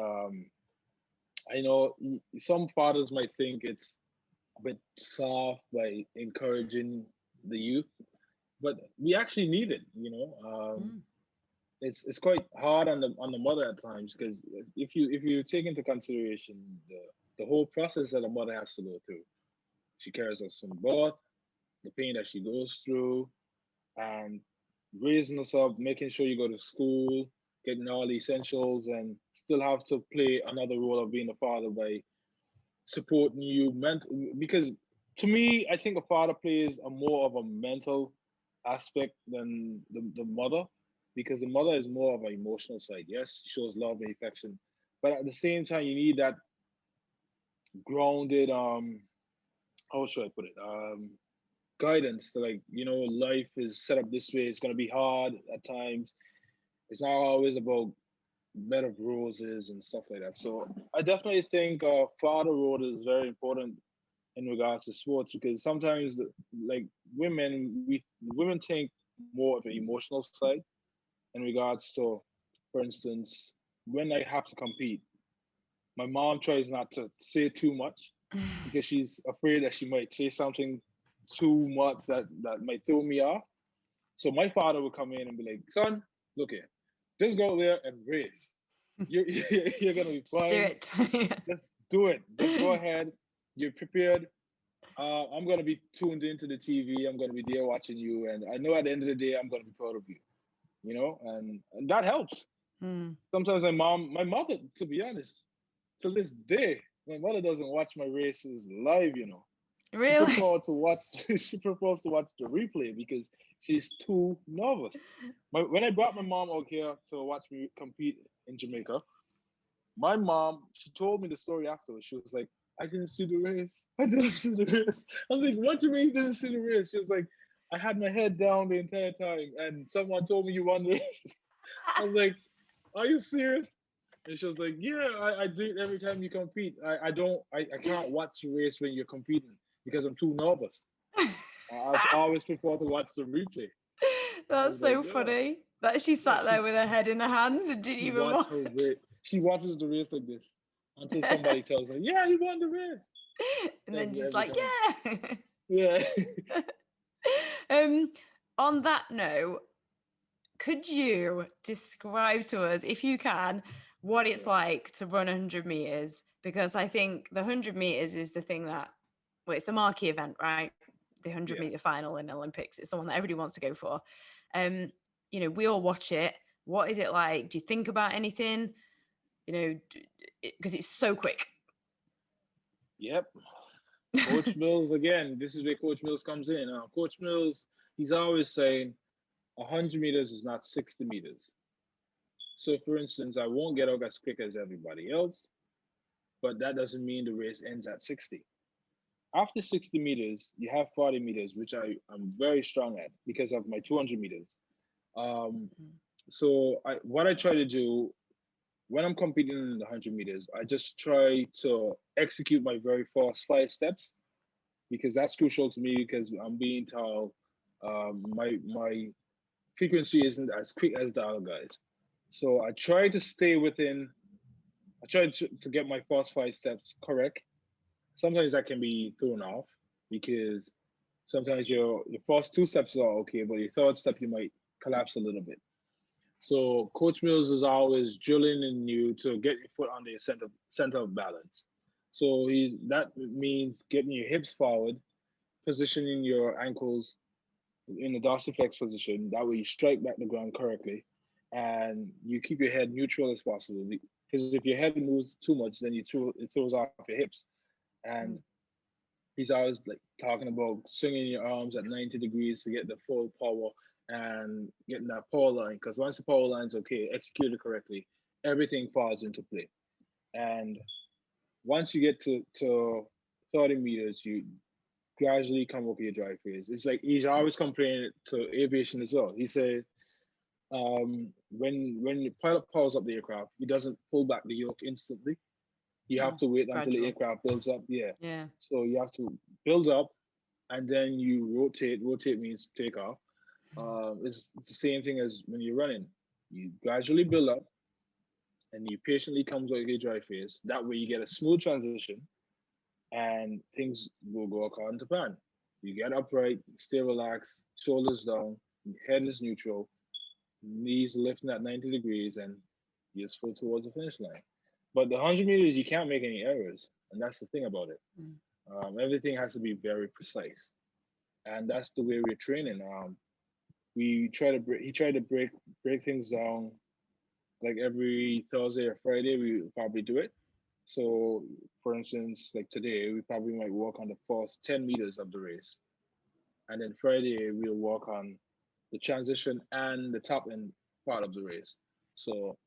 I know some fathers might think it's a bit soft by encouraging the youth, but we actually need it. Mm. It's quite hard on the mother at times, because if you take into consideration the whole process that a mother has to go through, she carries us from birth, the pain that she goes through, and raising us up, making sure you go to school, getting all the essentials, and still have to play another role of being a father by supporting you because to me, I think a father plays a more of a mental aspect than the mother, because the mother is more of an emotional side. Yes, she shows love and affection, but at the same time, you need grounded, how should I put it? Guidance to, like, life is set up this way. It's gonna be hard at times. It's not always about bed of roses and stuff like that. So I definitely think fatherhood is very important in regards to sports, because sometimes like women think more of the emotional side in regards to, for instance, when I have to compete, my mom tries not to say too much because she's afraid that she might say something too much that might throw me off. So my father would come in and be like, "Son, look here, just go there and race. You're you're gonna be Just do fine. it. Just do it. Just go ahead. You're prepared. I'm gonna be tuned into the TV. I'm gonna be there watching you, and I know at the end of the day, I'm gonna be proud of you. And that helps. Hmm. Sometimes my mother, to be honest, to this day, my mother doesn't watch my races live. She Really? prefers to watch. She prefers to watch the replay because she's too nervous. When I brought my mom out here to watch me compete in Jamaica, my mom, she told me the story afterwards. She was like, "I didn't see the race. I didn't see the race." I was like, "What do you mean you didn't see the race?" She was like, "I had my head down the entire time, and someone told me you won the race." I was like, "Are you serious?" And she was like, "Yeah, I do it every time you compete. I can't watch the race when you're competing because I'm too nervous. I always prefer to watch the replay." I That's was like, so "Yeah, funny that she yeah." sat there with her head in her hands and didn't She even watched her watch. race. She watches the race like this until somebody tells her, "Yeah, he won the race." And then Every just every like, time. yeah. Yeah. um, on that note, could you describe to us, if you can, what it's Yeah. like to run 100 meters? Because I think the 100 meters is the thing that, well, it's the marquee event, right? The 100-meter Yeah. final in Olympics. It's the one that everybody wants to go for. Um, we all watch it. What is it like? Do you think about anything? Because it's so quick. Yep. Coach Mills again. This is where Coach Mills comes in. Coach Mills, he's always saying 100 meters is not 60 meters. So, for instance, I won't get out as quick as everybody else, but that doesn't mean the race ends at 60. After 60 meters, you have 40 meters, which am very strong at because of my 200 meters. Um, so what I try to do when I'm competing in the 100 meters, I just try to execute my very first 5 steps because that's crucial to me because I'm being tall. My frequency isn't as quick as the other guys. So I try to stay within, I try to get my first 5 steps correct. Sometimes that can be thrown off because sometimes your first 2 steps are okay, but your third step you might collapse a little bit. So Coach Mills is always drilling in you to get your foot on the center of balance. So that means getting your hips forward, positioning your ankles in the dorsiflex position. That way you strike back the ground correctly, and you keep your head neutral as possible. Because if your head moves too much, then it throws off your hips. And Mm. he's always like talking about swinging your arms at 90 degrees to get the full power and getting that power line. Because once the power line's okay, executed correctly, everything falls into play. And once you get to 30 meters, you gradually come up with your dry phase. It's like he's always complaining to aviation as well. He said when the pilot powers up the aircraft, he doesn't pull back the yoke instantly. You have Mm. to wait until the Gradual. aircraft builds up. Yeah. Yeah. So you have to build up and then you rotate. Rotate means take off. It's the same thing as when you're running. You gradually build up and you patiently comes out your dry phase. That way you get a smooth transition and things will go according to plan. You get upright, stay relaxed, shoulders down, head is neutral, knees lifting at 90 degrees, and you just go towards the finish line. But the 100 meters, you can't make any errors. And that's the thing about it. Mm. Everything has to be very precise. And that's the way we're training. He tried to break things down like every Thursday or Friday, we probably do it. So, for instance, like today, we probably might walk on the first 10 meters of the race. And then Friday, we'll walk on the transition and the top end part of the race. So,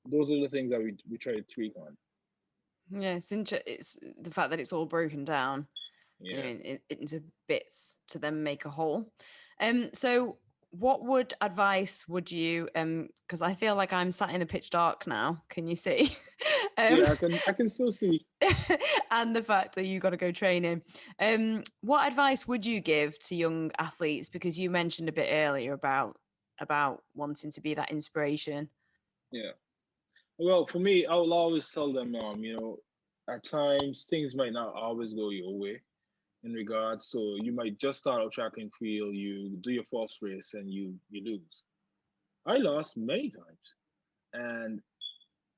those are the things that we try to tweak on. Yeah, it's the fact that it's all broken down, Yeah. into bits to then make a whole. So what would advice would you because I feel like I'm sat in the pitch dark now. Can you see? um Yeah, I can still see. and the fact that you got to go training. What advice would you give to young athletes? Because you mentioned a bit earlier about wanting to be that inspiration. Yeah. Well, for me, I will always tell them, at times things might not always go your way in regards. So you might just start out track and field, you do your first race and you lose. I lost many times, and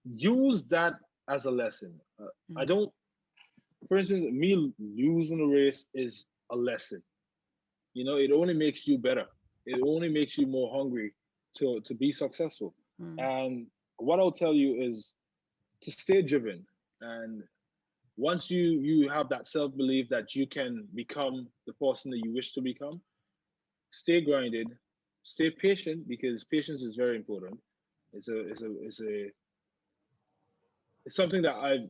use that as a lesson. I Mm, don't, for instance, me losing a race is a lesson. It only makes you better. It only makes you more hungry to be successful. mm, And what I'll tell you is to stay driven. And once you have that self belief that you can become the person that you wish to become, stay grinded, stay patient because patience is very important. It's something that I've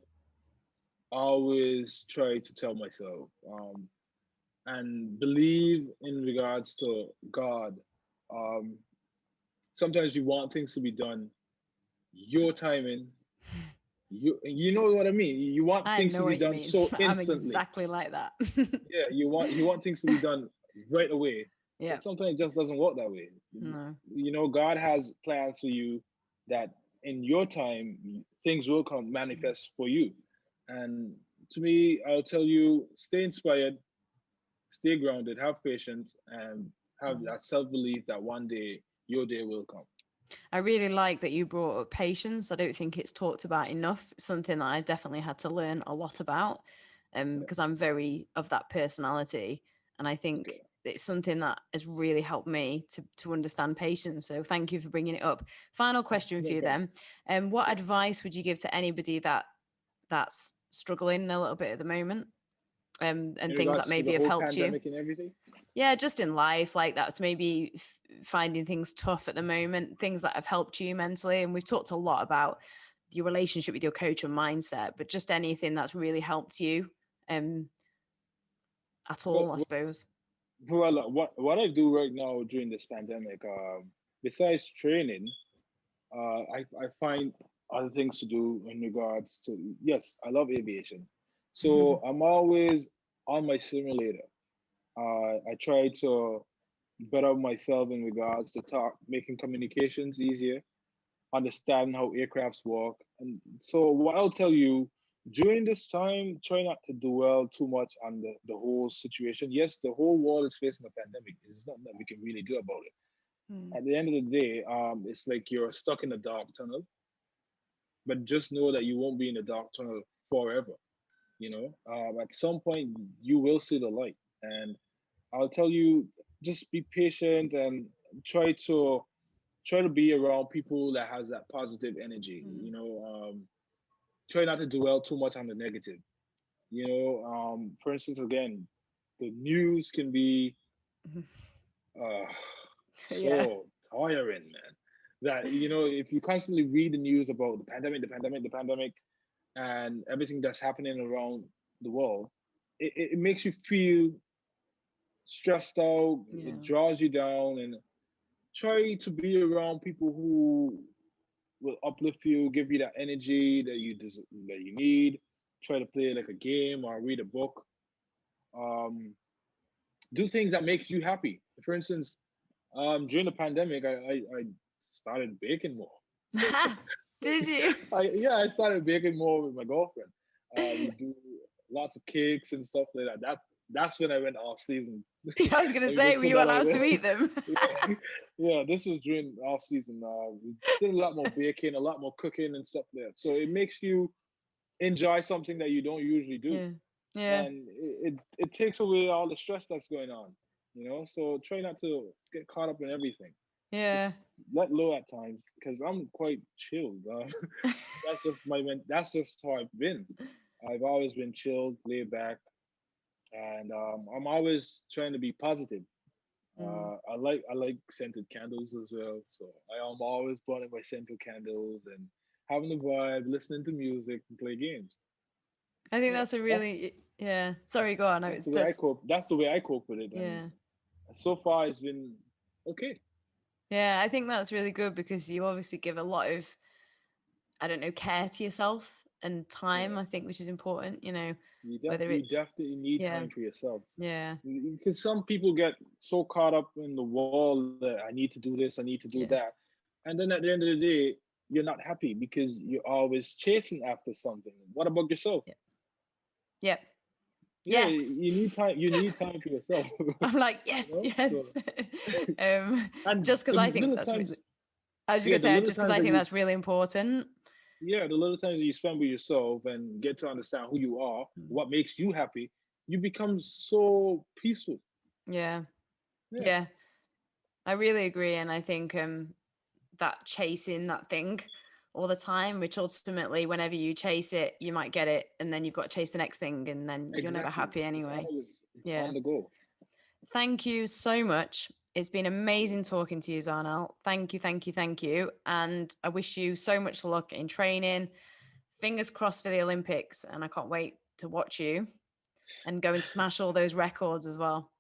always tried to tell myself. And believe in regards to God. Um, Sometimes you want things to be done your timing. You know what I mean. You want I things to know be what you done mean. so I'm instantly. exactly like that. Yeah, you want things to be done right away, Yeah. but sometimes it just doesn't work that way. No. God has plans for you that in your time things will come Mm, manifest for you. And to me, I'll tell you, stay inspired, stay grounded, have patience, and have mm. that self belief that one day your day will come. I really like that you brought up patience. I don't think it's talked about enough. It's something that I definitely had to learn a lot about, Yeah. because I'm very of that personality, and I think Okay. it's something that has really helped me to understand patience. So thank you for bringing it up. Final question for No you problem. then. What Yeah. advice would you give to anybody that's struggling a little bit at the moment, In and things that regards to the maybe have whole helped you? pandemic and everything. Yeah, just in life, like that's maybe finding things tough at the moment, things that have helped you mentally. And we've talked a lot about your relationship with your coach and mindset, but just anything that's really helped you um at Well, all, I suppose. what I do right now during this pandemic, besides training, I find other things to do in regards to, yes, I love aviation. So I'm always on my simulator. I try to better myself in regards to making communications easier, understand how aircrafts work. And so what I'll tell you during this time, try not to dwell too much on the whole situation. Yes, the whole world is facing a pandemic. There's nothing that we can really do about it. Mm, At the end of the day, it's like you're stuck in a dark tunnel, but just know that you won't be in the dark tunnel forever. At some point you will see the light. And I'll tell you, just be patient and try to try to be around people that has that positive energy. mm, Try not to dwell too much on the negative. For instance, again, the news can be mhm. uh, Yeah. so tiring, man. That if you constantly read the news about the pandemic, and everything that's happening around the world, it makes you feel stressed out. It Yeah. draws you down, and try to be around people who will uplift you, give you that energy that you need. Try to play like a game or read a book. Um, do things that makes you happy. For instance, during the pandemic, I started baking more. Did you? I started baking more with my girlfriend. We do lots of cakes and stuff like that. That's when I went off season. I was gonna Let me say, just were put you that out allowed to there. eat them? Yeah, yeah. This was during off season. We did a lot more baking, a lot more cooking and stuff like that. So it makes you enjoy something that you don't usually do, Yeah. Yeah. and it takes away all the stress that's going on. So try not to get caught up in everything. Yeah. Just let low at times because I'm quite chilled. That's just how I've been. I've always been chilled, laid back, and I'm always trying to be positive. Mm. I like scented candles as well, so I am always burning my scented candles and having a vibe, listening to music, and play games. I think Yeah, that's a really, yeah. Sorry, go on. that's the way I That's, cope. That's the way I cope with it, and yeah. so far it's been okay. Yeah, I think that's really good because you obviously give a lot of, I don't know, care to yourself and time, Yeah, I think, which is important, whether you it's, definitely need yeah, time for yourself. yeah, Because some people get so caught up in the wall that I need to do this, I need to do yeah, that, and then at the end of the day, you're not happy because you're always chasing after something. What about yourself? yeah, yeah. Yeah, Yes. you need time. You need time for yourself. I'm like, yes, So yes. and Just because the I think little that's times, really, I was just yeah, gonna the say, little just because times I that think you, that's really important. yeah, the little times that you spend with yourself and get to understand who you are, Mm. what makes you happy, you become so peaceful. Yeah, Yeah, yeah, I really agree. And I think that chasing that thing all the time, which ultimately, whenever you chase it, you might get it, and then you've got to chase the next thing, and then you're never exactly. happy It's anyway. always it's Yeah. on the go. Thank you so much. It's been amazing talking to you, Zharnel. Thank you, thank you, thank you. And I wish you so much luck in training. Fingers crossed for the Olympics. And I can't wait to watch you and go and smash all those records as well.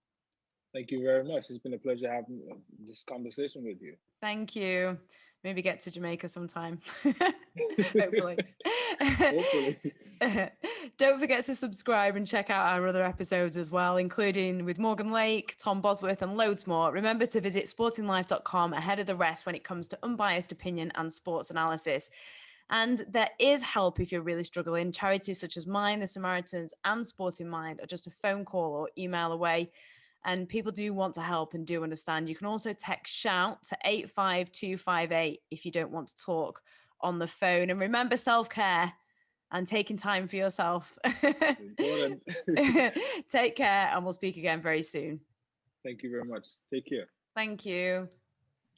Thank you very much. It's been a pleasure having this conversation with you. Thank you. Maybe get to Jamaica sometime. Hopefully. Hopefully. Don't forget to subscribe and check out our other episodes as well, including with Morgan Lake, Tom Bosworth, and loads more. Remember to visit sportinglife.com ahead of the rest when it comes to unbiased opinion and sports analysis. And there is help if you're really struggling. Charities such as mine, the Samaritans, and Sport in Mind are just a phone call or email away. And people do want to help and do understand. You can also text shout to 85258 if you don't want to talk on the phone. And remember self-care and taking time for yourself. Important. Take care, and we'll speak again very soon. Thank you very much. Take care. Thank you.